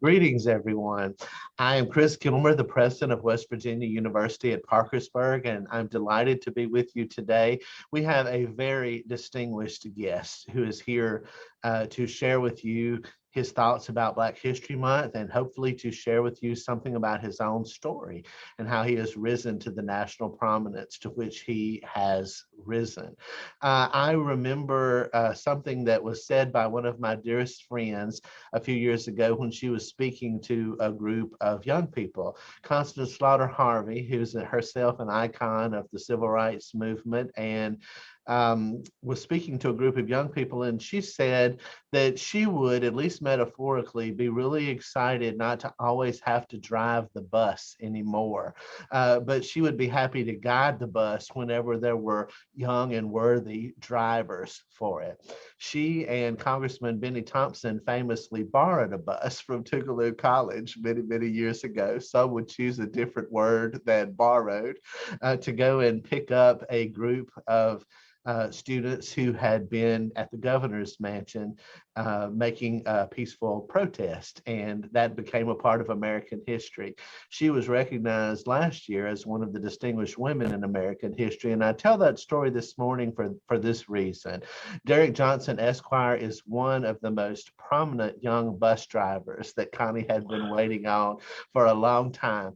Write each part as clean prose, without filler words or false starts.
Greetings, everyone. I am Chris Kilmer, the president of West Virginia University at Parkersburg, and I'm delighted to be with you today. We have a very distinguished guest who is here to share with you his thoughts about Black History Month and hopefully to share with you something about his own story and how he has risen to the national prominence to which he has risen. I remember something that was said by one of my dearest friends a few years ago when she was speaking to a group of young people. Constance Slaughter Harvey, who's herself an icon of the civil rights movement, and was speaking to a group of young people, and she said that she would, at least metaphorically, be really excited not to always have to drive the bus anymore, but she would be happy to guide the bus whenever there were young and worthy drivers for it. She and Congressman Benny Thompson famously borrowed a bus from Tougaloo College many, many years ago. Some would choose a different word than borrowed to go and pick up a group of students who had been at the governor's mansion making a peaceful protest, and that became a part of American history. She was recognized last year as one of the distinguished women in American history, and I tell that story this morning for this reason. Derrick Johnson Esquire is one of the most prominent young bus drivers that Connie had been waiting on for a long time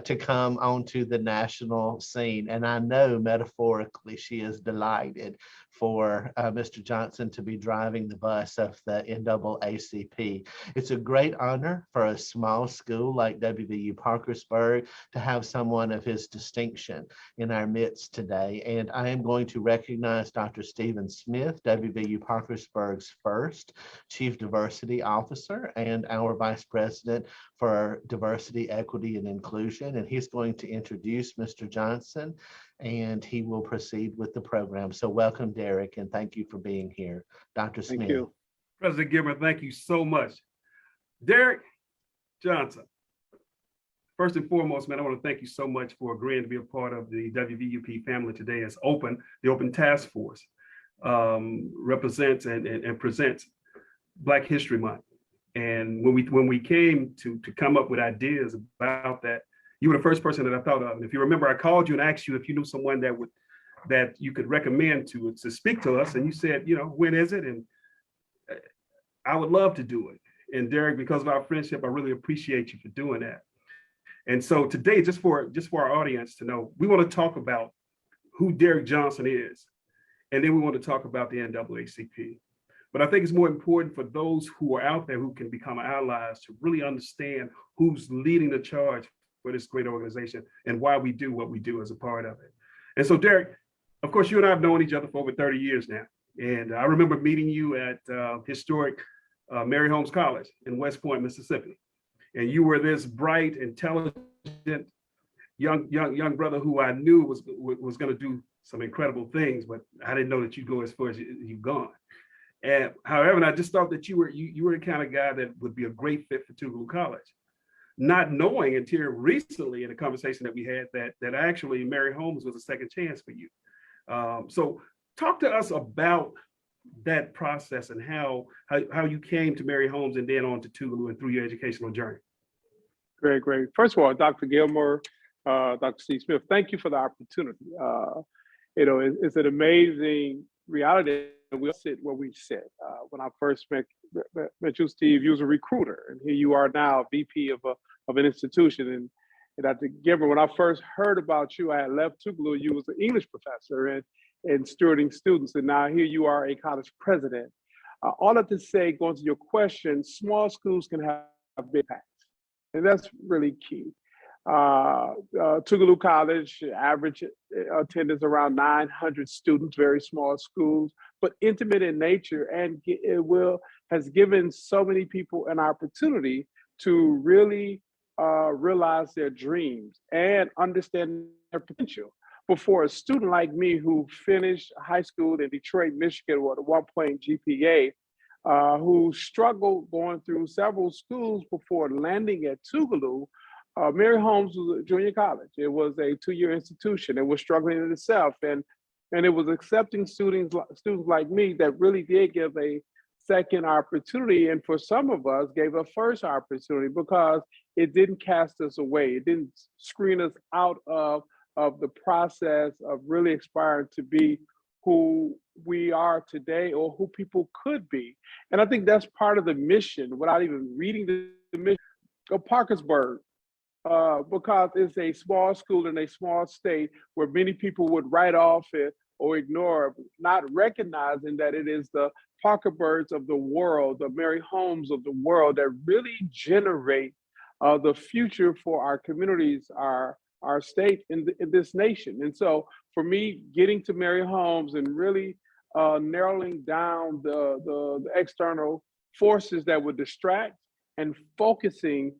to come onto the national scene, and I know metaphorically she is delighted for Mr. Johnson to be driving the bus of the NAACP. It's a great honor for a small school like WVU Parkersburg to have someone of his distinction in our midst today. And I am going to recognize Dr. Stephen Smith, WVU Parkersburg's first Chief Diversity Officer and our Vice President for Diversity, Equity, and Inclusion. And he's going to introduce Mr. Johnson, and he will proceed with the program. So welcome, Derrick, and thank you for being here. Dr. Smith. Thank you. President Gilmer, thank you so much. Derrick Johnson, first and foremost, man, I want to thank you so much for agreeing to be a part of the WVUP family today. As the Open Task Force represents and presents Black History Month. And when we came to come up with ideas about that, you were the first person that I thought of. And if you remember, I called you and asked you if you knew someone that you could recommend to speak to us. And you said, when is it? And I would love to do it. And Derrick, because of our friendship, I really appreciate you for doing that. And so today, just for our audience to know, we want to talk about who Derrick Johnson is. And then we want to talk about the NAACP. But I think it's more important for those who are out there who can become allies to really understand who's leading the charge for this great organization and why we do what we do as a part of it. And so, Derrick, of course, you and I have known each other for over 30 years now. And I remember meeting you at historic Mary Holmes College in West Point, Mississippi. And you were this bright, intelligent, young brother who I knew was going to do some incredible things, but I didn't know that you'd go as far as you've gone. And however, I just thought that you were the kind of guy that would be a great fit for Tougaloo College. Not knowing until recently in a conversation that we had that actually Mary Holmes was a second chance for you. So talk to us about that process and how you came to Mary Holmes and then on to Tougaloo and through your educational journey. Great. First of all, Dr. Gilmer, Dr. Steve Smith, thank you for the opportunity. It's an amazing reality that we'll sit where we sit. When I first met you, Steve, you was a recruiter, and here you are now, VP of an institution. And Dr. Gilmer, when I first heard about you, I had left Tougaloo. You was an English professor and stewarding students, and now here you are, a college president. All that to say, going to your question, small schools can have big impacts, and that's really key. Tougaloo College, average attendance around 900 students, very small schools, but intimate in nature, and has given so many people an opportunity to really realize their dreams and understand their potential. But for a student like me who finished high school in Detroit, Michigan with a 1 GPA, who struggled going through several schools before landing at Tougaloo, Mary Holmes was a junior college. It was a 2-year institution. It was struggling in itself, and it was accepting students like me that really did give a second opportunity, and for some of us gave a first opportunity because it didn't cast us away. It didn't screen us out of the process of really aspiring to be who we are today or who people could be. And I think that's part of the mission, without even reading the mission of Parkersburg, because it's a small school in a small state where many people would write off it or ignore, not recognizing that it is the Parkersburgs of the world, the Mary Holmes of the world that really generate the future for our communities, our state, in this nation. And so for me, getting to Mary Holmes and really narrowing down the external forces that would distract and focusing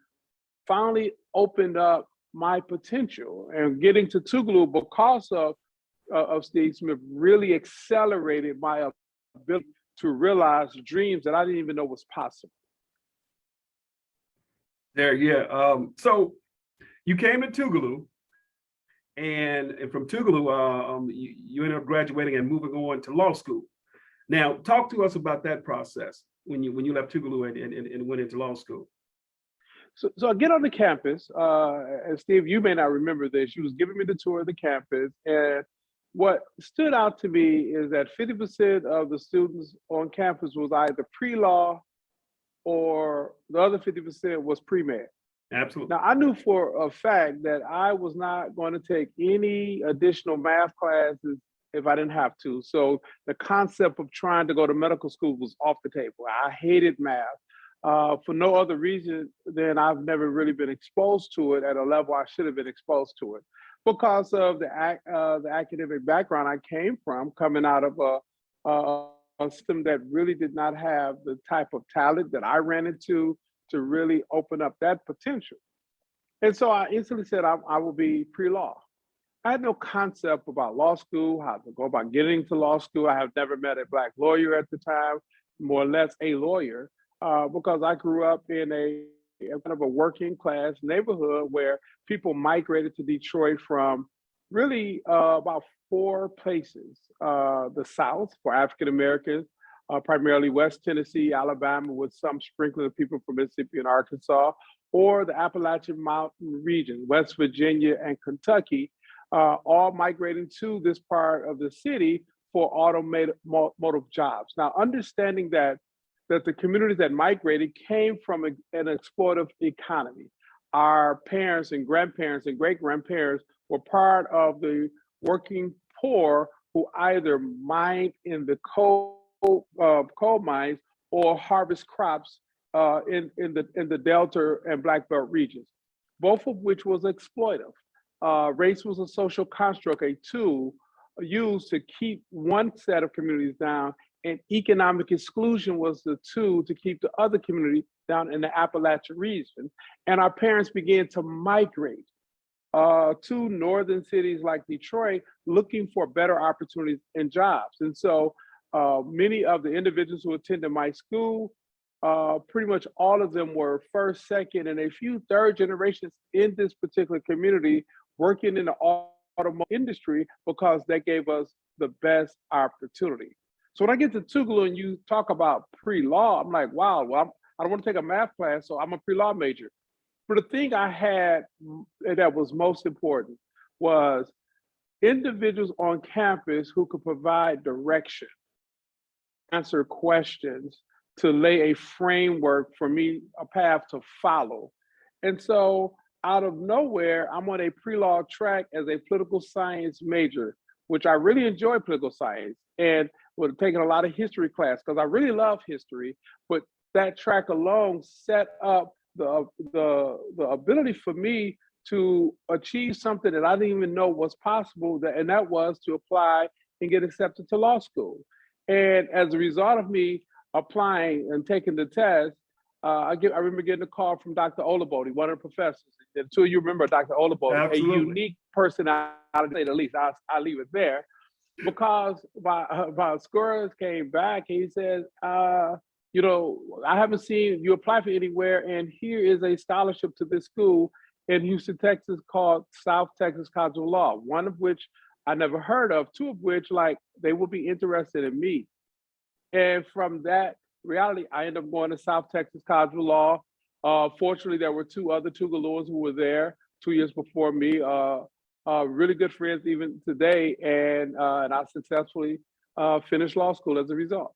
finally opened up my potential. And getting to Tougaloo because of Steve Smith really accelerated my ability to realize dreams that I didn't even know was possible. There, yeah. So you came to Tougaloo, and from Tougaloo, you ended up graduating and moving on to law school. Now, talk to us about that process when you left Tougaloo and went into law school. So I get on the campus, and Steve, you may not remember this. You was giving me the tour of the campus, and what stood out to me is that 50% of the students on campus was either pre-law or the other 50% was pre-med. Absolutely. Now, I knew for a fact that I was not going to take any additional math classes if I didn't have to. So the concept of trying to go to medical school was off the table. I hated math for no other reason than I've never really been exposed to it at a level I should have been exposed to it, because of the academic background I came from, coming out of a system that really did not have the type of talent that I ran into to really open up that potential. And so I instantly said, I will be pre-law. I had no concept about law school, how to go about getting to law school. I have never met a Black lawyer at the time, more or less a lawyer, because I grew up in a kind of a working class neighborhood where people migrated to Detroit from really about 4 places. The South for African Americans, primarily West Tennessee, Alabama, with some sprinkling of people from Mississippi and Arkansas, or the Appalachian Mountain region, West Virginia and Kentucky, all migrating to this part of the city for automotive jobs. Now, understanding that the communities that migrated came from an exploitative economy. Our parents and grandparents and great-grandparents were part of the working poor who either mined in the coal mines or harvest crops in the Delta and Black Belt regions, both of which was exploitive. Race was a social construct, a tool used to keep one set of communities down, and economic exclusion was the tool to keep the other community down in the Appalachian region. And our parents began to migrate to northern cities like Detroit, looking for better opportunities and jobs. And so many of the individuals who attended my school, pretty much all of them were first, second, and a few third generations in this particular community working in the automotive industry because they gave us the best opportunity. So when I get to Tougaloo and you talk about pre-law, I'm like, wow, well, I don't want to take a math class, so I'm a pre-law major. But the thing I had that was most important was individuals on campus who could provide direction, answer questions, to lay a framework for me, a path to follow. And so out of nowhere, I'm on a pre-law track as a political science major, which I really enjoy political science, and would have taken a lot of history class because I really love history. But that track alone set up the ability for me to achieve something that I didn't even know was possible, and that was to apply and get accepted to law school. And as a result of me applying and taking the test, I remember getting a call from Dr. Olabode, one of the professors. The two of you remember Dr. Olabode, Absolutely. a unique personality, to say the least. I'll leave it there. Because my scores came back, and he said, you know, I haven't seen you apply for anywhere, and here is a scholarship to this school in Houston, Texas, called South Texas College of Law, one of which I never heard of, two of which, like, they will be interested in me. And from that reality, I ended up going to South Texas College of Law. Fortunately, there were two other Tougalooans who were there 2 years before me, really good friends even today, and I successfully finished law school as a result.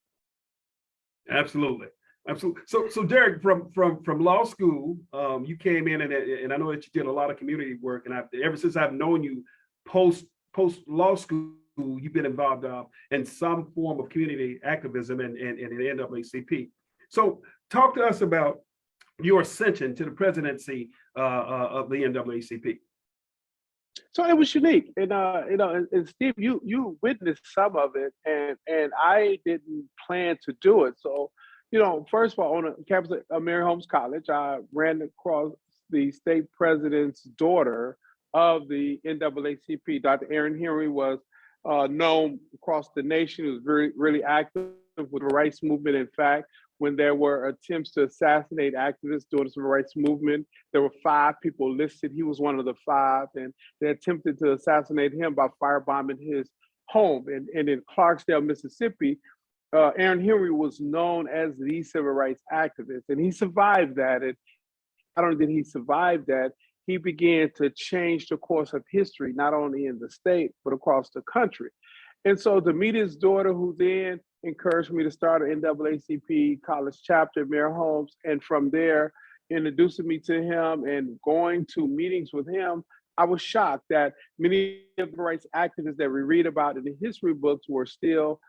Absolutely. Absolutely. So Derrick, from law school, you came in and I know that you did a lot of community work, and ever since I've known you, post law school, you've been involved in some form of community activism and in the NAACP. So talk to us about your ascension to the presidency of the NAACP. So it was unique, and and Steve, you witnessed some of it, and I didn't plan to do it. So, first of all, on the campus of Mary Holmes College, I ran across the state president's daughter of the NAACP. Dr. Erin Henry was known across the nation. He was really active with the rights movement. In fact, when there were attempts to assassinate activists during the civil rights movement, there were 5 people listed. He was one of the 5, and they attempted to assassinate him by firebombing his home. And in Clarksdale, Mississippi, Erin Henry was known as the civil rights activist, and he survived that. And not only did he survive that, he began to change the course of history, not only in the state, but across the country. And so to meet his daughter, who then encouraged me to start an NAACP college chapter at Mary Holmes, and from there, introducing me to him and going to meetings with him, I was shocked that many of the rights activists that we read about in the history books were still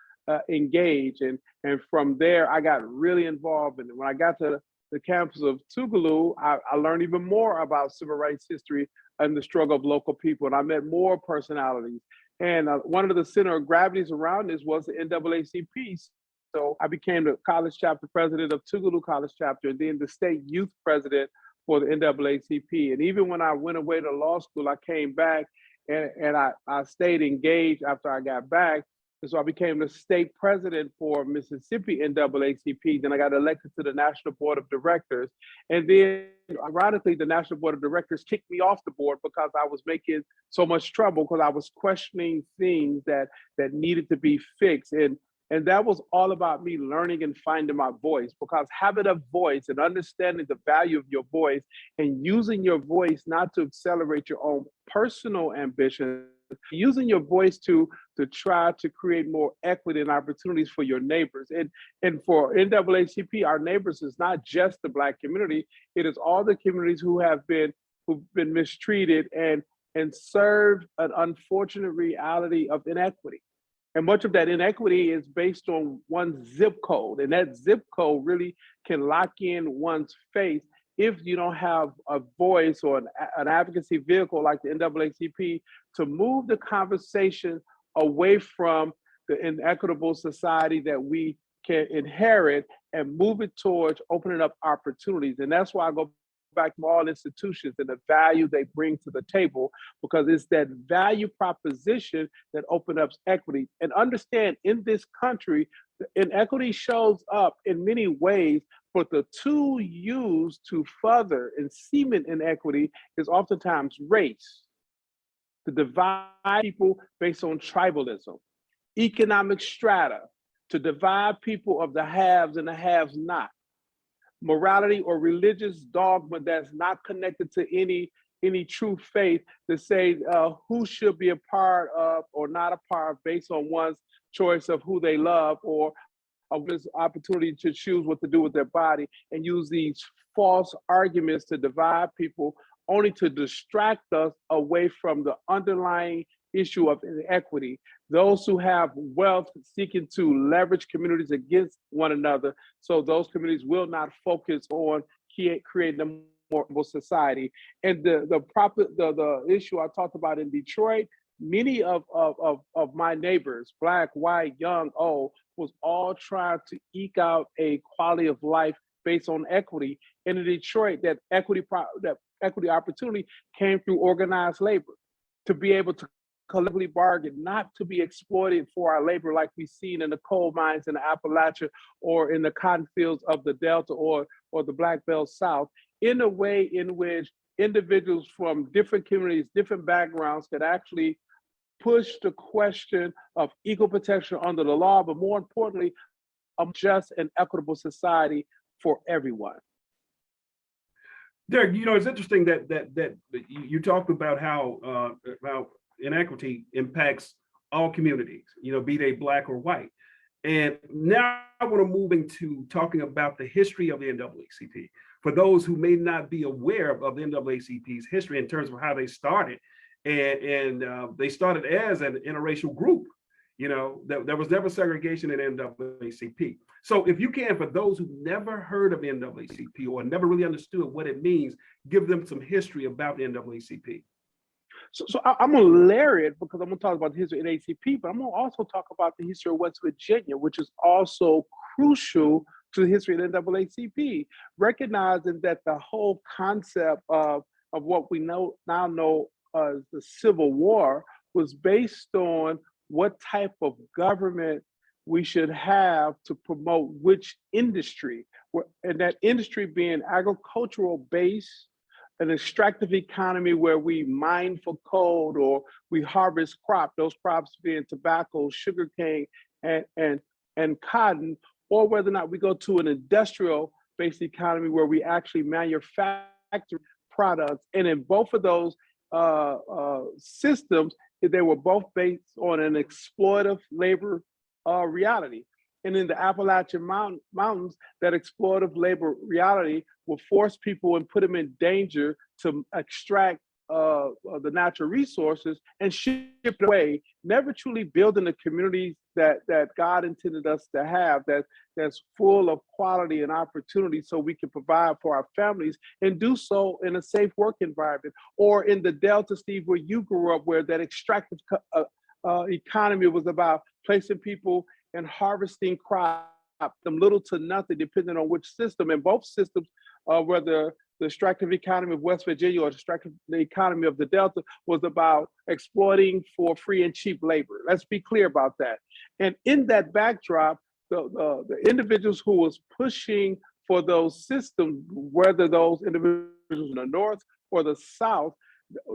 engaged. And from there, I got really involved. And when I got to the campus of Tougaloo, I learned even more about civil rights history and the struggle of local people. And I met more personalities. And one of the center of gravities around this was the NAACP. So I became the college chapter president of Tougaloo College chapter, and then the state youth president for the NAACP. And even when I went away to law school, I came back and I stayed engaged after I got back. And so I became the state president for Mississippi NAACP. Then I got elected to the National Board of Directors. And then, ironically, the National Board of Directors kicked me off the board because I was making so much trouble, because I was questioning things that needed to be fixed. And that was all about me learning and finding my voice, because having a voice and understanding the value of your voice and using your voice not to accelerate your own personal ambition, using your voice to try to create more equity and opportunities for your neighbors. And for NAACP, our neighbors is not just the Black community, it is all the communities who've been mistreated and served an unfortunate reality of inequity. And much of that inequity is based on one zip code, and that zip code really can lock in one's faith if you don't have a voice or an advocacy vehicle like the NAACP to move the conversation away from the inequitable society that we can inherit and move it towards opening up opportunities. And that's why I go back to all institutions and the value they bring to the table, because it's that value proposition that opens up equity. And understand, in this country, inequity shows up in many ways, but the tool used to further and cement inequity is oftentimes race, to divide people based on tribalism, economic strata, to divide people of the haves and the haves not, morality or religious dogma that's not connected to any true faith, to say who should be a part of or not a part based on one's choice of who they love, or this opportunity to choose what to do with their body, and use these false arguments to divide people, only to distract us away from the underlying issue of inequity. Those who have wealth seeking to leverage communities against one another, so those communities will not focus on creating a more equitable society. And the issue I talked about in Detroit, many of my neighbors, Black, white, young, old, was all trying to eke out a quality of life based on equity. And in Detroit, that equity opportunity came through organized labor, to be able to collectively bargain, not to be exploited for our labor like we've seen in the coal mines in the Appalachia or in the cotton fields of the Delta or the Black Belt South, in a way in which individuals from different communities, different backgrounds could actually push the question of equal protection under the law, but more importantly, a just and equitable society for everyone. Derrick, it's interesting that you talked about how inequity impacts all communities, be they Black or white. And now I want to move into talking about the history of the NAACP. For those who may not be aware of the NAACP's history in terms of how they started, and they started as an interracial group. There was never segregation in NAACP. So if you can, for those who never heard of the NAACP or never really understood what it means, give them some history about the NAACP. So I'm going to layer it because I'm going to talk about the history of NAACP, but I'm going to also talk about the history of West Virginia, which is also crucial to the history of the NAACP, recognizing that the whole concept of what we now know as the Civil War was based on what type of government we should have to promote which industry, and that industry being agricultural based, an extractive economy where we mine for coal or we harvest those crops being tobacco, sugarcane, and cotton, or whether or not we go to an industrial-based economy where we actually manufacture products. And in both of those systems, they were both based on an exploitive labor reality. And in the Appalachian Mountains, that exploitive labor reality will force people and put them in danger to extract the natural resources and ship it away, never truly building the communities that God intended us to have, that's full of quality and opportunity so we can provide for our families and do so in a safe work environment. Or in the Delta, Steve, where you grew up, where that extractive economy was about placing people and harvesting crops, them little to nothing, depending on which system. And both systems, whether the extractive economy of West Virginia or the economy of the Delta, was about exploiting for free and cheap labor. Let's be clear about that. And in that backdrop, the individuals who was pushing for those systems, whether those individuals in the North or the South,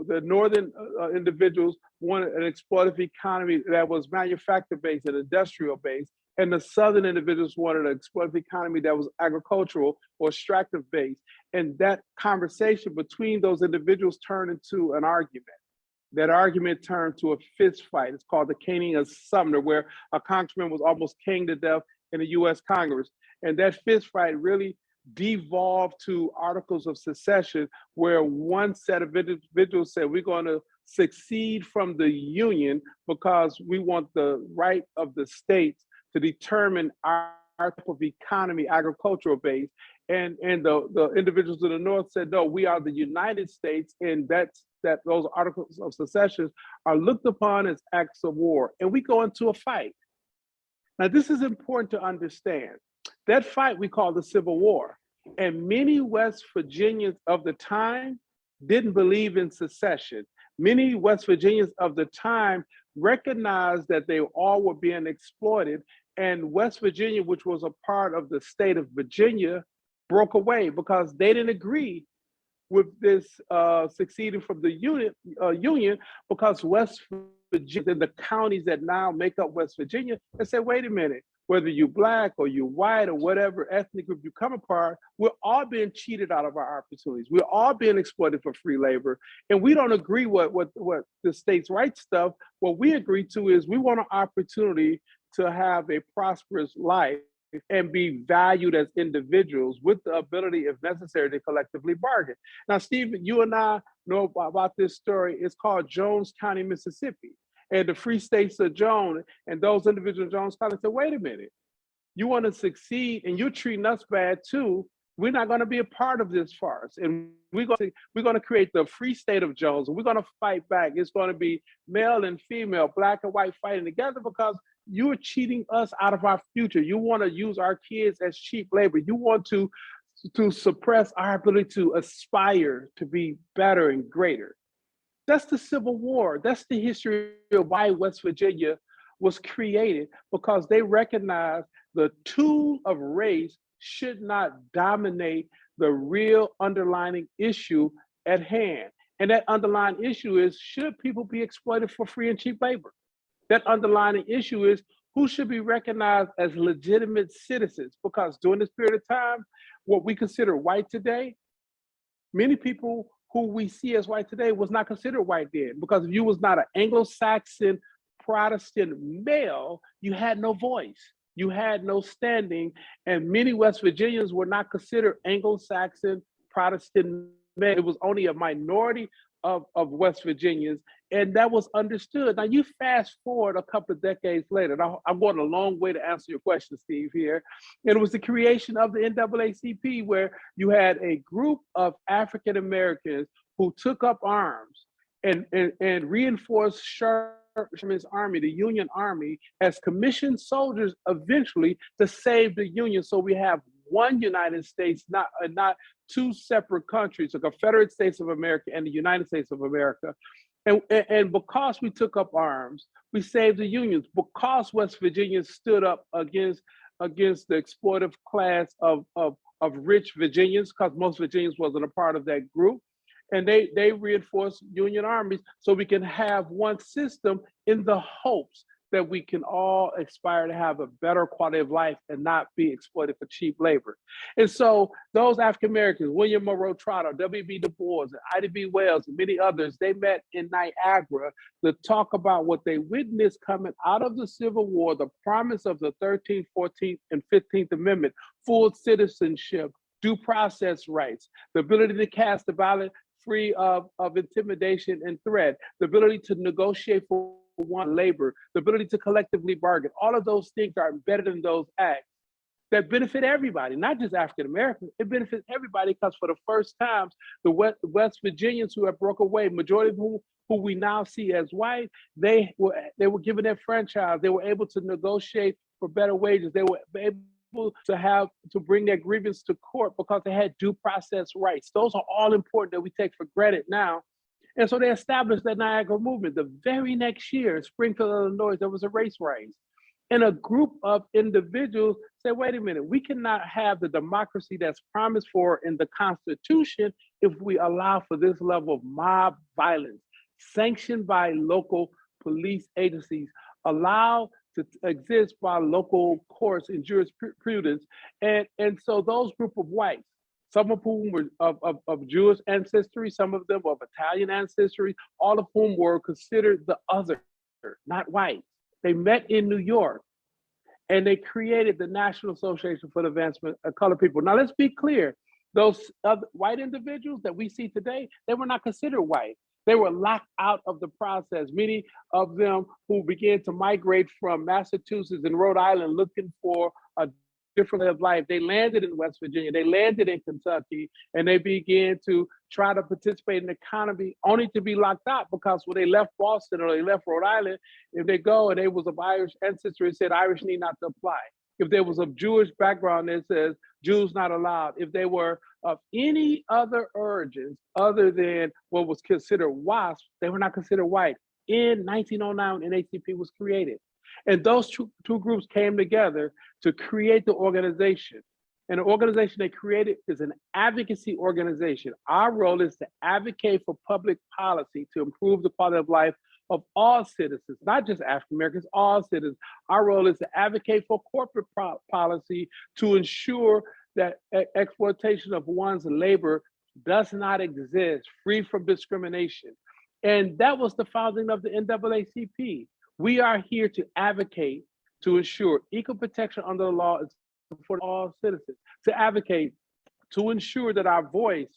the Northern individuals wanted an exploitative economy that was manufacturer-based and industrial-based, and the Southern individuals wanted an exploitative economy that was agricultural or extractive-based. And that conversation between those individuals turned into an argument. That argument turned to a fist fight. It's called the caning of Sumner, where a congressman was almost caned to death in the US Congress. And that fist fight really devolved to articles of secession, where one set of individuals said, we're going to secede from the Union because we want the right of the states to determine our type of economy, agricultural based. And the individuals in the North said, no, we are the United States, and that those articles of secession are looked upon as acts of war. And we go into a fight. Now, this is important to understand. That fight we call the Civil War. And many West Virginians of the time didn't believe in secession. Many West Virginians of the time recognized that they all were being exploited. And West Virginia, which was a part of the state of Virginia, broke away because they didn't agree with this succeeding from the Union, because West Virginia and the counties that now make up West Virginia, they said, wait a minute, whether you're Black or you're white or whatever ethnic group you come apart, we're all being cheated out of our opportunities. We're all being exploited for free labor. And we don't agree what the states' rights stuff. What we agree to is we want an opportunity to have a prosperous life and be valued as individuals with the ability, if necessary, to collectively bargain. Now, Stephen, you and I know about this story. It's called Jones County, Mississippi. And the Free States of Jones, and those individuals in Jones County said, wait a minute, you want to succeed and you're treating us bad too. We're not going to be a part of this farce. And we're going to create the Free State of Jones, and we're going to fight back. It's going to be male and female, Black and white fighting together, because you're cheating us out of our future. You want to use our kids as cheap labor. You want to suppress our ability to aspire to be better and greater. That's the Civil War. That's the history of why West Virginia was created, because they recognized the tool of race should not dominate the real underlying issue at hand. And that underlying issue is, should people be exploited for free and cheap labor? That underlying issue is, who should be recognized as legitimate citizens, because during this period of time, what we consider white today, many people who we see as white today was not considered white then, because if you was not an Anglo-Saxon Protestant male, you had no voice, you had no standing, and many West Virginians were not considered Anglo-Saxon Protestant men. It was only a minority of West Virginians, and that was understood. Now you fast forward a couple of decades later, now I'm going a long way to answer your question, Steve, here, and it was the creation of the NAACP, where you had a group of African Americans who took up arms and reinforced Sherman's army, the Union Army, as commissioned soldiers eventually to save the Union. So we have one United States, not two separate countries, the Confederate States of America and the United States of America. And because we took up arms, we saved the Unions. Because West Virginia stood up against the exploitive class of rich Virginians, because most Virginians wasn't a part of that group. And they reinforced Union armies so we can have one system in the hopes that we can all aspire to have a better quality of life and not be exploited for cheap labor. And so those African Americans, William Monroe Trotter, W.B. Du Bois, and Ida B. Wells, and many others, they met in Niagara to talk about what they witnessed coming out of the Civil War, the promise of the 13th, 14th, and 15th Amendment, full citizenship, due process rights, the ability to cast a ballot free of intimidation and threat, the ability to negotiate for one labor, the ability to collectively bargain. All of those things are embedded in those acts that benefit everybody, not just African Americans. It benefits everybody because for the first time, the West Virginians who have broke away, majority of who we now see as white, they were given their franchise. They were able to negotiate for better wages. They were able to bring their grievance to court because they had due process rights. Those are all important that we take for granted now. And so they established that Niagara movement. The very next year in Springfield, Illinois, there was a race riots. And a group of individuals said, wait a minute, we cannot have the democracy that's promised for in the Constitution if we allow for this level of mob violence, sanctioned by local police agencies, allowed to exist by local courts and jurisprudence. And so those group of whites, some of whom were of Jewish ancestry, some of them of Italian ancestry, all of whom were considered the other, not white. They met in New York and they created the National Association for the Advancement of Colored People. Now let's be clear, those other white individuals that we see today, they were not considered white. They were locked out of the process. Many of them who began to migrate from Massachusetts and Rhode Island looking for a different way of life, they landed in West Virginia, they landed in Kentucky, and they began to try to participate in the economy only to be locked out because when they left Boston or they left Rhode Island, if they go and they was of Irish ancestry, it said Irish need not to apply. If there was of Jewish background, it says Jews not allowed. If they were of any other origins other than what was considered WASP, they were not considered white. In 1909, when NAACP was created. And those two groups came together to create the organization. And the organization they created is an advocacy organization. Our role is to advocate for public policy to improve the quality of life of all citizens, not just African Americans, all citizens. Our role is to advocate for corporate policy to ensure that exploitation of one's labor does not exist, free from discrimination. And that was the founding of the NAACP. We are here to advocate to ensure equal protection under the law for all citizens, to advocate to ensure that our voice,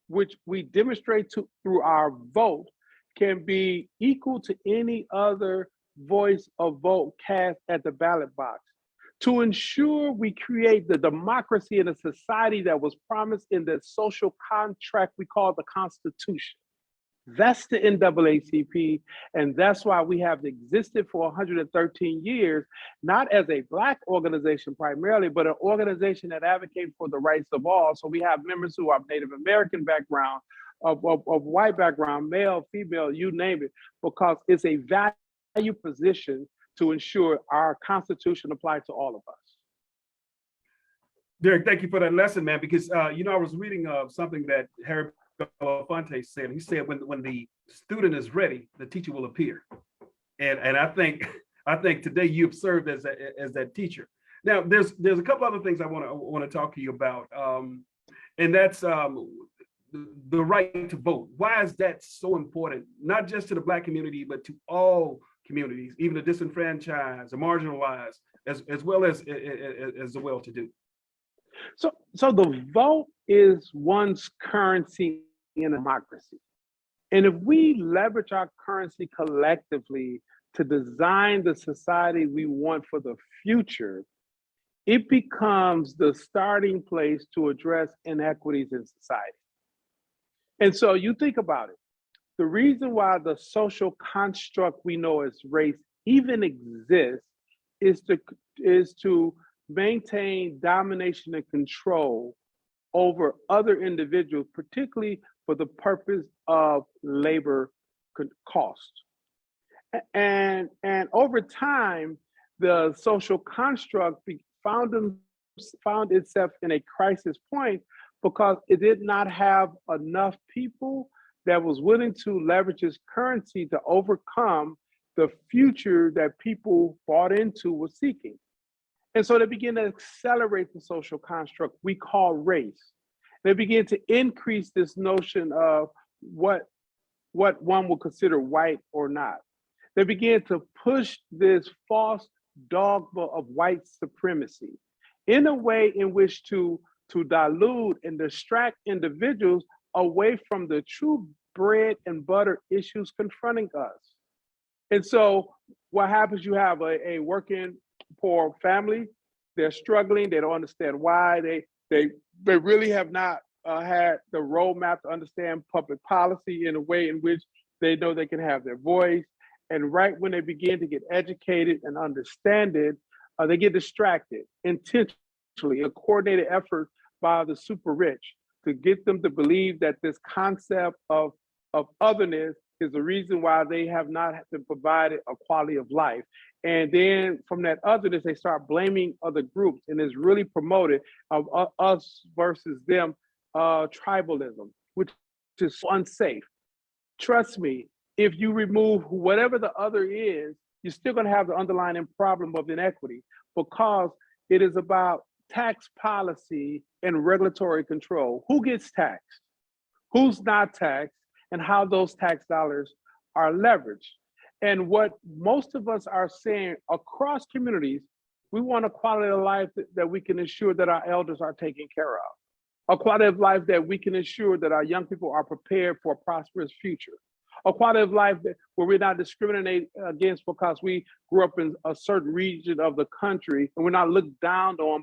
which we demonstrate through our vote, can be equal to any other voice or vote cast at the ballot box, to ensure we create the democracy in a society that was promised in the social contract we call the Constitution. That's the NAACP, and that's why we have existed for 113 years, not as a Black organization primarily, but an organization that advocates for the rights of all. So we have members who are Native American background, of white background, male, female, you name it, because it's a value position to ensure our Constitution applies to all of us. Derrick, thank you for that lesson, man, because I was reading something that Harry Belafonte said. He said, when the student is ready, the teacher will appear. And I think I think today you've served as that teacher. Now, there's a couple other things I want to talk to you about, and that's the right to vote. Why is that so important, not just to the Black community, but to all communities, even the disenfranchised, the marginalized, as well as the well-to-do? So the vote is one's currency in a democracy. And if we leverage our currency collectively to design the society we want for the future, it becomes the starting place to address inequities in society. And so you think about it. The reason why the social construct we know as race even exists is to maintain domination and control over other individuals, particularly for the purpose of labor cost. And over time, the social construct found itself in a crisis point because it did not have enough people that was willing to leverage its currency to overcome the future that people bought into was seeking. And so they began to accelerate the social construct we call race. They began to increase this notion of what one would consider white or not. They began to push this false dogma of white supremacy in a way in which to dilute and distract individuals away from the true bread and butter issues confronting us. And so what happens, you have a working poor family, they're struggling, they don't understand why, they really have not had the roadmap to understand public policy in a way in which they know they can have their voice. And right when they begin to get educated and understand it, they get distracted intentionally, a coordinated effort by the super rich to get them to believe that this concept of otherness is the reason why they have not been provided a quality of life. And then from that otherness, they start blaming other groups, and it's really promoted of us versus them tribalism, which is unsafe. Trust me, if you remove whatever the other is, you're still going to have the underlying problem of inequity, because it is about tax policy and regulatory control. Who gets taxed? Who's not taxed? And how those tax dollars are leveraged. And what most of us are saying across communities, we want a quality of life that we can ensure that our elders are taken care of. A quality of life that we can ensure that our young people are prepared for a prosperous future. A quality of life where we're not discriminated against because we grew up in a certain region of the country, and we're not looked down on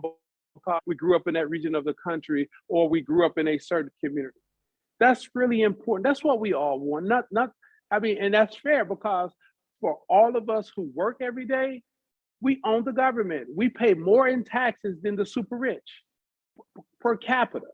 because we grew up in that region of the country, or we grew up in a certain community. That's really important. That's what we all want. And that's fair, because for all of us who work every day, we own the government. We pay more in taxes than the super rich per capita.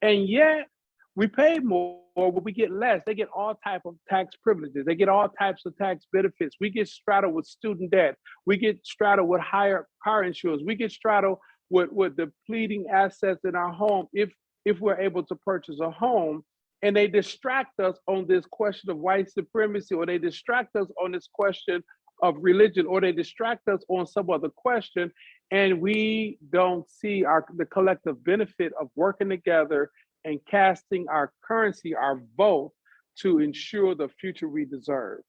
And yet we pay more, but we get less. They get all types of tax privileges. They get all types of tax benefits. We get straddled with student debt. We get straddled with higher car insurance. We get straddled with depleting assets in our home if we're able to purchase a home. And they distract us on this question of white supremacy, or they distract us on this question of religion, or they distract us on some other question, and we don't see the collective benefit of working together and casting our currency, our vote, to ensure the future we deserve.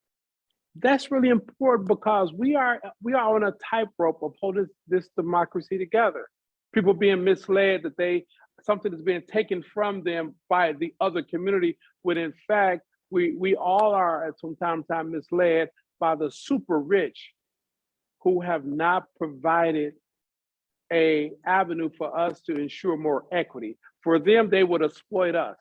That's really important, because we are on a tightrope of holding this democracy together. People being misled that something is being taken from them by the other community, when in fact we all are at some time misled by the super rich, who have not provided an avenue for us to ensure more equity. For them, they would exploit us.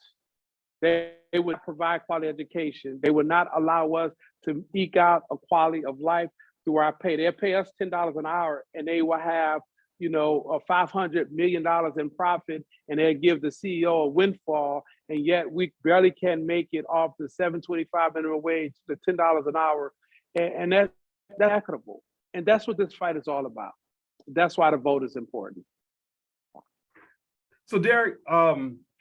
They would provide quality education. They would not allow us to eke out a quality of life through our pay. They'll pay us $10 an hour, and they will have $500 million in profit, and they'll give the CEO a windfall, and yet we barely can make it off the $7.25 minimum wage, the $10 an hour, and that's equitable. And that's what this fight is all about. That's why the vote is important. So Derrick,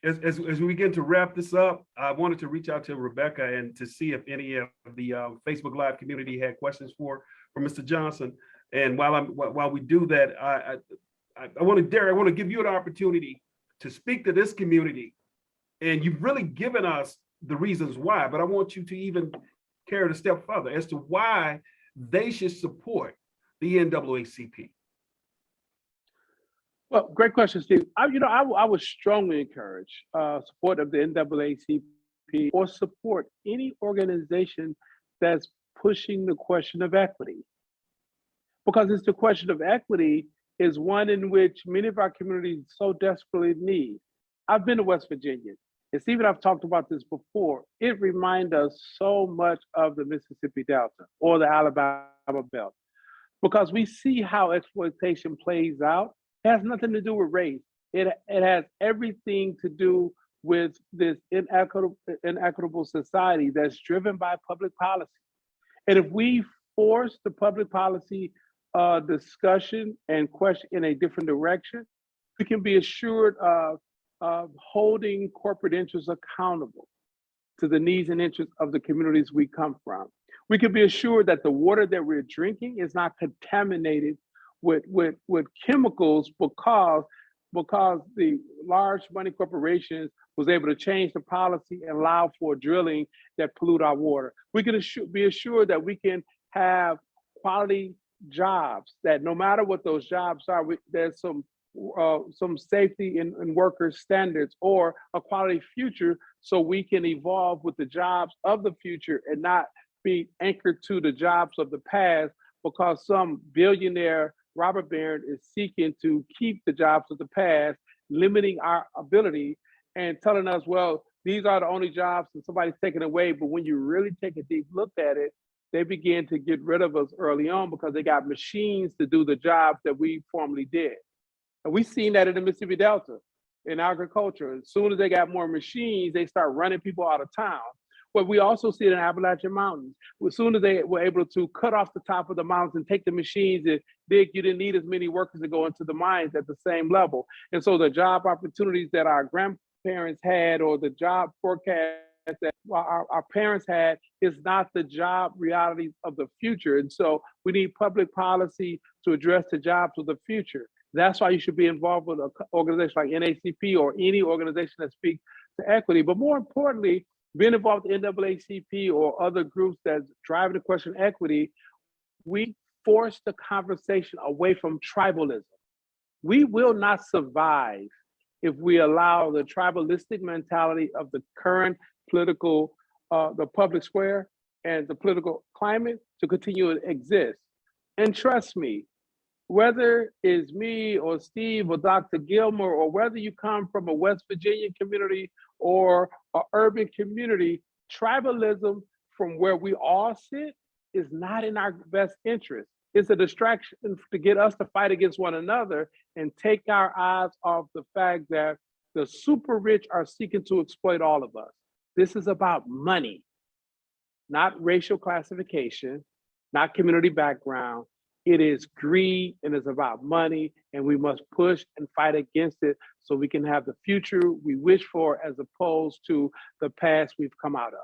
as we begin to wrap this up, I wanted to reach out to Rebecca and to see if any of the Facebook Live community had questions for Mr. Johnson. And while we do that, I want to, Derrick, I want to give you an opportunity to speak to this community. And you've really given us the reasons why, but I want you to even carry it a step further as to why they should support the NAACP. Well, great question, Steve. I would strongly encourage support of the NAACP or support any organization that's pushing the question of equity. Because it's the question of equity is one in which many of our communities so desperately need. I've been to West Virginia, and Steve and I've talked about this before. It reminds us so much of the Mississippi Delta or the Alabama Belt, because we see how exploitation plays out. It has nothing to do with race. It has everything to do with this inequitable society that's driven by public policy. And if we force the public policy discussion and question in a different direction, we can be assured of holding corporate interests accountable to the needs and interests of the communities we come from. We can be assured that the water that we're drinking is not contaminated with chemicals because the large money corporations was able to change the policy and allow for drilling that pollute our water. We can be assured that we can have quality jobs, that no matter what those jobs are, there's some safety in worker standards or a quality future, so we can evolve with the jobs of the future and not be anchored to the jobs of the past because some billionaire robber baron is seeking to keep the jobs of the past, limiting our ability and telling us, well, these are the only jobs and somebody's taking away. But when you really take a deep look at it, they begin to get rid of us early on because they got machines to do the jobs that we formerly did. And we've seen that in the Mississippi Delta in agriculture. As soon as they got more machines, they start running people out of town. But we also see it in Appalachian Mountains. As soon as they were able to cut off the top of the mountains and take the machines and dig, you didn't need as many workers to go into the mines at the same level. And so the job opportunities that our grandparents had or the job forecast that our parents had is not the job realities of the future. And so we need public policy to address the jobs of the future. That's why you should be involved with an organization like NAACP or any organization that speaks to equity. But more importantly, being involved in NAACP or other groups that's driving the question of equity, we force the conversation away from tribalism. We will not survive if we allow the tribalistic mentality of the current political, the public square and the political climate to continue to exist. And trust me, whether it's me or Steve or Dr. Gilmore, or whether you come from a West Virginia community or an urban community, tribalism from where we all sit is not in our best interest. It's a distraction to get us to fight against one another and take our eyes off the fact that the super rich are seeking to exploit all of us. This is about money, not racial classification, not community background. It is greed and it's about money, and we must push and fight against it so we can have the future we wish for as opposed to the past we've come out of.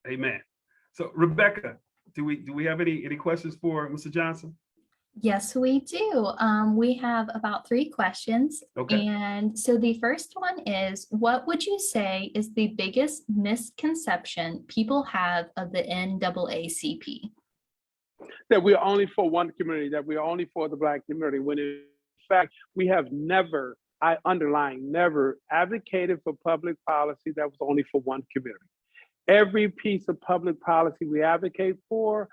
Amen. So Rebecca, do we have any questions for Mr. Johnson? Yes, we do. We have about 3 questions. Okay. And so the first one is, what would you say is the biggest misconception people have of the NAACP? That we are only for one community, that we are only for the Black community, when in fact, we have never, I underline, never advocated for public policy that was only for one community. Every piece of public policy we advocate for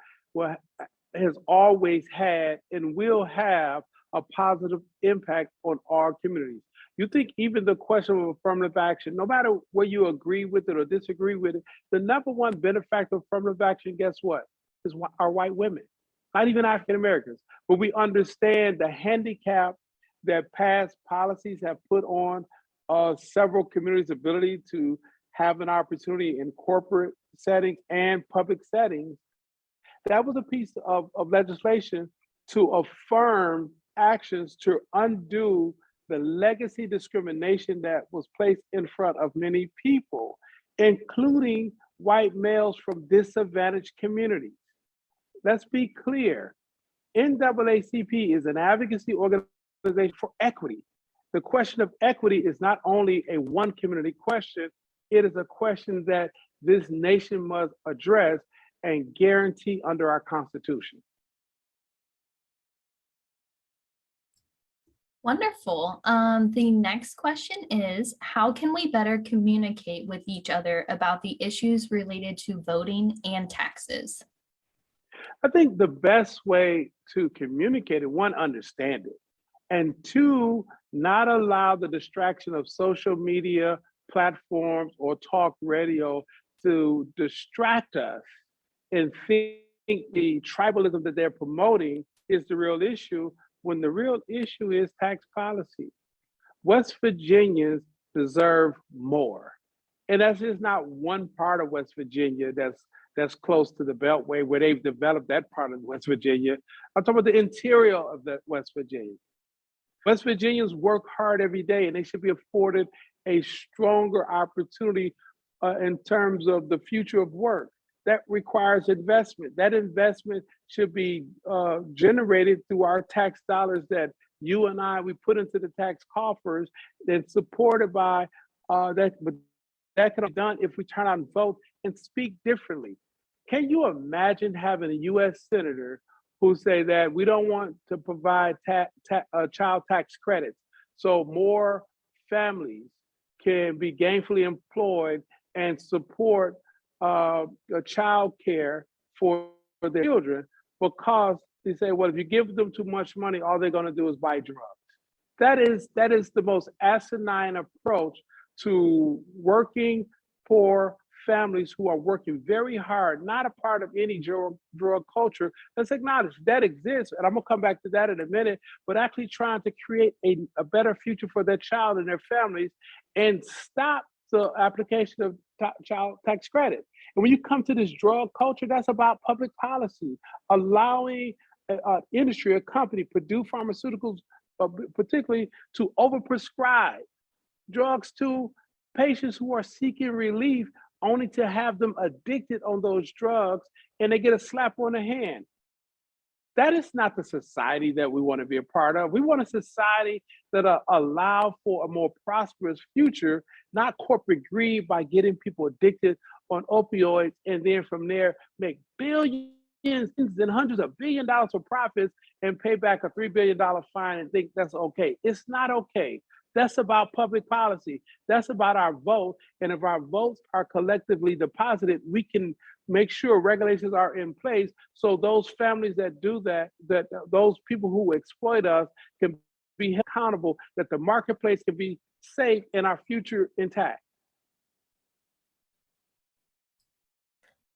has always had and will have a positive impact on our communities. You think even the question of affirmative action, no matter where you agree with it or disagree with it, the number one benefactor of affirmative action, guess what? Is our white women, not even African Americans. But we understand the handicap that past policies have put on several communities' ability to have an opportunity in corporate settings and public settings. That was a piece of legislation to affirm actions to undo the legacy discrimination that was placed in front of many people, including white males from disadvantaged communities. let's be clear. NAACP is an advocacy organization for equity. The question of equity is not only a one community question, it is a question that this nation must address and guarantee under our Constitution. Wonderful. The next question is, how can we better communicate with each other about the issues related to voting and taxes? I think the best way to communicate it, one, understand it, and two, not allow the distraction of social media platforms or talk radio to distract us and think the tribalism that they're promoting is the real issue, when the real issue is tax policy. West Virginians deserve more. And that's just not one part of West Virginia that's close to the Beltway where they've developed that part of West Virginia. I'm talking about the interior of the West Virginia. West Virginians work hard every day and they should be afforded a stronger opportunity in terms of the future of work. That requires investment. That investment should be generated through our tax dollars that you and we put into the tax coffers, and supported by that. But that can be done if we turn out and vote and speak differently. Can you imagine having a U.S. senator who say that we don't want to provide child tax credits so more families can be gainfully employed and support child care for their children, because they say, well, if you give them too much money, all they're going to do is buy drugs. That is the most asinine approach to working for families who are working very hard, not a part of any drug culture. Let's acknowledge that exists, and I'm gonna come back to that in a minute, but actually trying to create a better future for their child and their families and stop the application of child tax credit. And when you come to this drug culture, that's about public policy, allowing industry, a company, Purdue Pharmaceuticals, particularly, to overprescribe drugs to patients who are seeking relief, only to have them addicted on those drugs and they get a slap on the hand. That is not the society that we want to be a part of. We want a society that allow for a more prosperous future, not corporate greed by getting people addicted on opioids and then from there make billions and hundreds of $billions of profits and pay back a $3 billion fine and think that's okay. It's not okay. That's about public policy. That's about our vote. And if our votes are collectively deposited, we can make sure regulations are in place so those families that do that those people who exploit us can be accountable, that the marketplace can be safe and our future intact.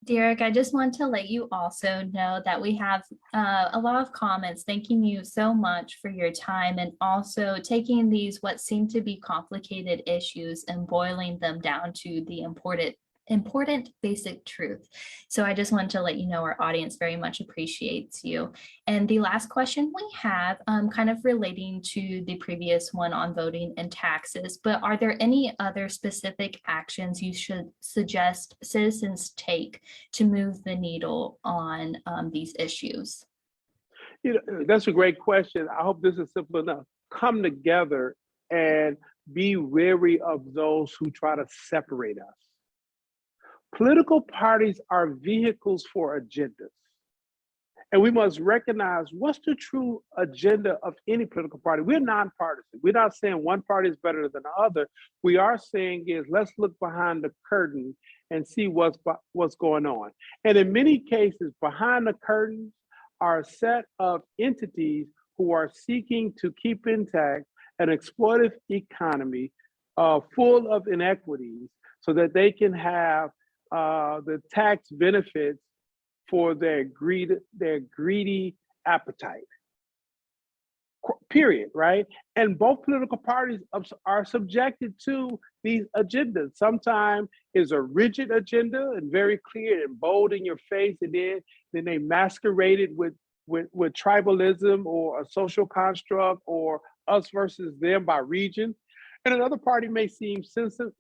Derrick, I just want to let you also know that we have a lot of comments thanking you so much for your time and also taking these what seem to be complicated issues and boiling them down to the important basic truth. So I just wanted to let you know our audience very much appreciates you. And the last question we have, kind of relating to the previous one on voting and taxes, but are there any other specific actions you should suggest citizens take to move the needle on these issues? You know, that's a great question. I hope this is simple enough. Come together and be wary of those who try to separate us. Political parties are vehicles for agendas. And we must recognize what's the true agenda of any political party. We're nonpartisan. We're not saying one party is better than the other. We are saying is let's look behind the curtain and see what's going on. And in many cases, behind the curtains are a set of entities who are seeking to keep intact an exploitative economy full of inequities so that they can have the tax benefits for their greedy appetite. Period, right? And both political parties are subjected to these agendas. Sometimes it's a rigid agenda and very clear and bold in your face, and then they masquerade it with tribalism or a social construct or us versus them by region. And another party may seem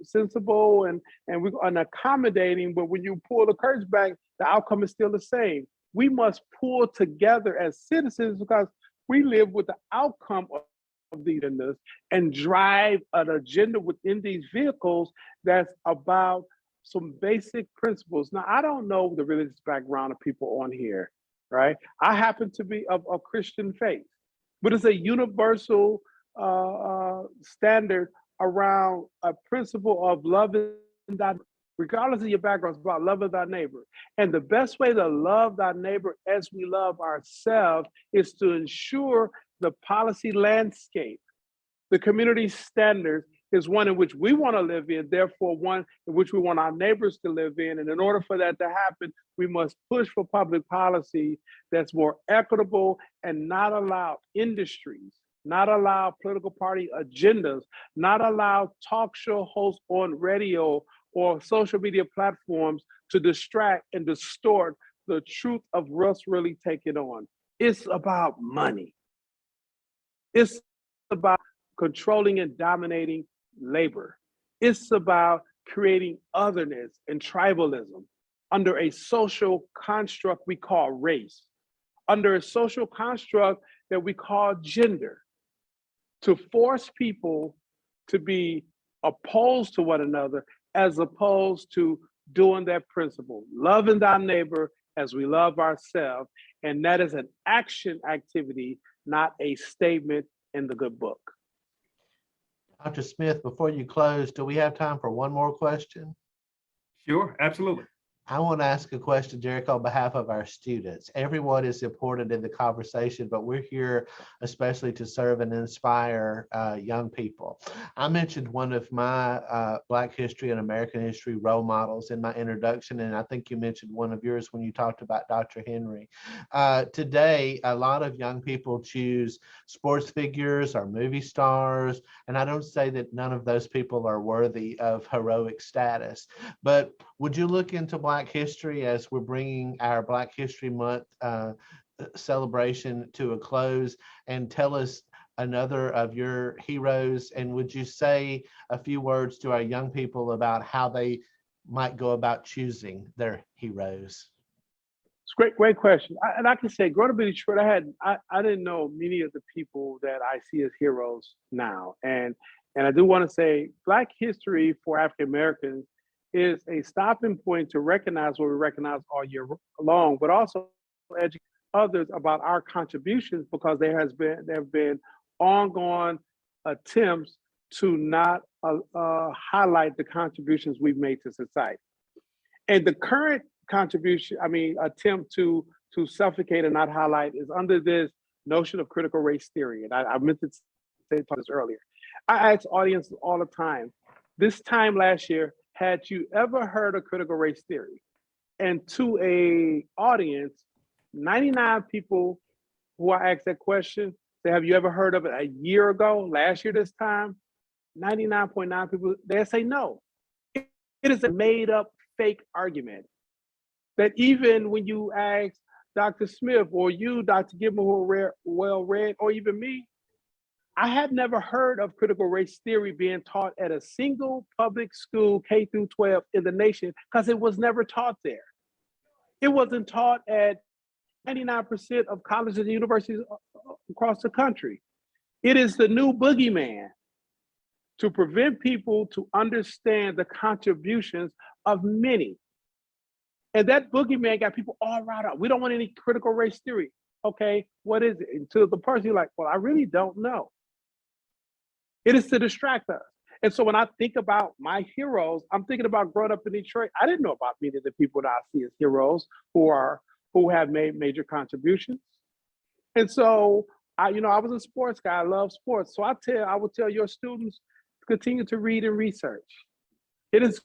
sensible and accommodating, but when you pull the curtains back, the outcome is still the same. we must pull together as citizens because we live with the outcome of these agendas and drive an agenda within these vehicles that's about some basic principles. Now, I don't know the religious background of people on here, right? I happen to be of a Christian faith, but it's a universal standard around a principle of loving thy, regardless of your background, it's about loving thy neighbor. And the best way to love thy neighbor as we love ourselves is to ensure the policy landscape, the community standards is one in which we want to live in, therefore one in which we want our neighbors to live in. And in order for that to happen, we must push for public policy that's more equitable and not allow industries, not allow political party agendas, not allow talk show hosts on radio or social media platforms to distract and distort the truth of what's really taking on. It's about money. It's about controlling and dominating labor. It's about creating otherness and tribalism under a social construct we call race, under a social construct that we call gender, to force people to be opposed to one another as opposed to doing that principle, loving thy neighbor as we love ourselves. And that is an action activity, not a statement in the good book. Dr. Smith, before you close, do we have time for one more question? Sure, absolutely. I want to ask a question, Derrick, on behalf of our students. Everyone is important in the conversation, but we're here especially to serve and inspire young people. I mentioned one of my Black history and American history role models in my introduction, and I think you mentioned one of yours when you talked about Dr. Henry. Today, a lot of young people choose sports figures or movie stars, and I don't say that none of those people are worthy of heroic status, but would you look into Black history as we're bringing our Black History Month celebration to a close and tell us another of your heroes? And would you say a few words to our young people about how they might go about choosing their heroes? It's great question. And I can say, growing up in Detroit, I didn't know many of the people that I see as heroes now. And I do want to say Black history for African Americans is a stopping point to recognize what we recognize all year long, but also educate others about our contributions, because there have been ongoing attempts to not highlight the contributions we've made to society. And the current attempt to suffocate and not highlight is under this notion of critical race theory. And I meant to say this earlier. I ask audiences all the time, this time last year, had you ever heard of critical race theory? And to a audience, 99 people who I asked that question say, have you ever heard of it a year ago, last year this time? 99.9 people, they say no. It is a made up fake argument that even when you ask Dr. Smith or you, Dr. Gibman, who are well read, or even me, I had never heard of critical race theory being taught at a single public school K through 12 in the nation, because it was never taught there. It wasn't taught at 99% of colleges and universities across the country. It is the new boogeyman to prevent people to understand the contributions of many. And that boogeyman got people all riled up. We don't want any critical race theory. Okay, what is it? And to the person, you're like, well, I really don't know. It is to distract us. And so when I think about my heroes, I'm thinking about growing up in Detroit. I didn't know about many of the people that I see as heroes who have made major contributions. And so I was a sports guy. I love sports. So I would tell your students to continue to read and research. It is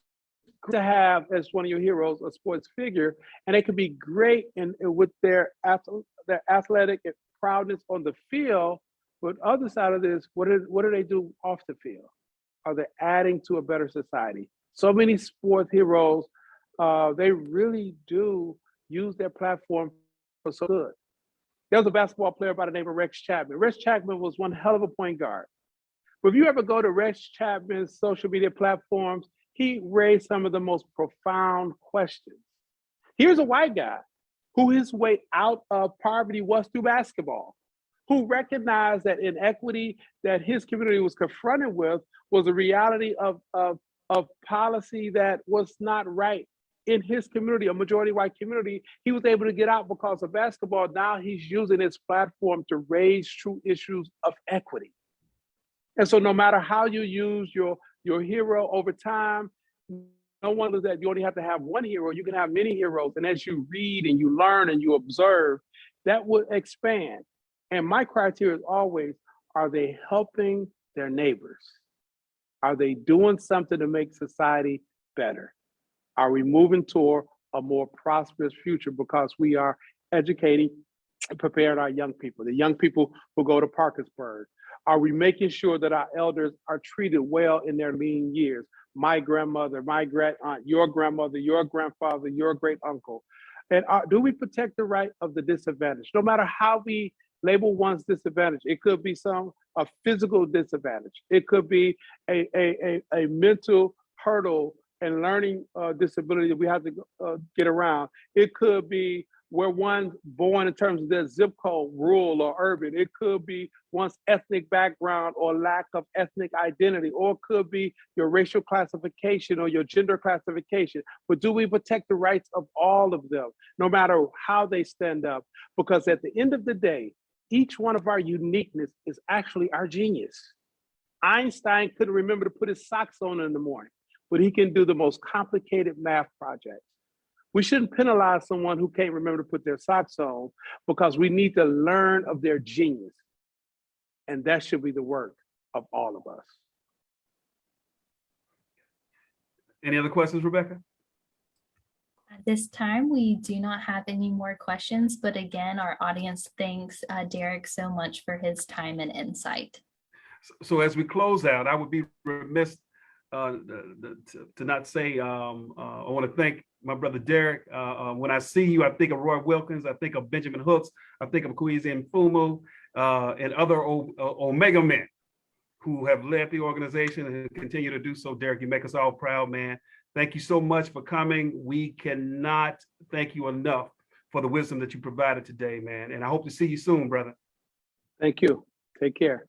to have as one of your heroes a sports figure, and they can be great with their athletic proudness on the field. But other side of this, what do they do off the field? Are they adding to a better society? So many sports heroes, they really do use their platform for so good. There was a basketball player by the name of Rex Chapman. Rex Chapman was one hell of a point guard. But if you ever go to Rex Chapman's social media platforms, he raised some of the most profound questions. Here's a white guy who his way out of poverty was through basketball, who recognized that inequity that his community was confronted with was a reality of policy that was not right in his community, a majority white community. He was able to get out because of basketball. Now he's using his platform to raise true issues of equity. And so no matter how you use your hero over time, no one is that you only have to have one hero, you can have many heroes. And as you read and you learn and you observe, that would expand. And my criteria is always, are they helping their neighbors? Are they doing something to make society better? Are we moving toward a more prosperous future because we are educating and preparing our young people, the young people who go to Parkersburg? Are we making sure that our elders are treated well in their lean years? My grandmother, my great aunt, your grandmother, your grandfather, your great uncle. And do we protect the right of the disadvantaged? No matter how we label one's disadvantage, it could be a physical disadvantage. It could be a mental hurdle and learning disability that we have to get around. It could be where one's born in terms of their zip code, rural or urban. It could be one's ethnic background or lack of ethnic identity, or it could be your racial classification or your gender classification. But do we protect the rights of all of them, no matter how they stand up? Because at the end of the day, each one of our uniqueness is actually our genius. Einstein couldn't remember to put his socks on in the morning, but he can do the most complicated math projects. We shouldn't penalize someone who can't remember to put their socks on, because we need to learn of their genius. And that should be the work of all of us. Any other questions, Rebecca? At this time, we do not have any more questions, but again, our audience thanks Derrick so much for his time and insight. So as we close out, I would be remiss to not say, I want to thank my brother Derrick. When I see you, I think of Roy Wilkins, I think of Benjamin Hooks, I think of Kwesi Mfumu, and other Omega men who have led the organization and continue to do so. Derrick, you make us all proud, man. Thank you so much for coming. We cannot thank you enough for the wisdom that you provided today, man. And I hope to see you soon, brother. Thank you. Take care.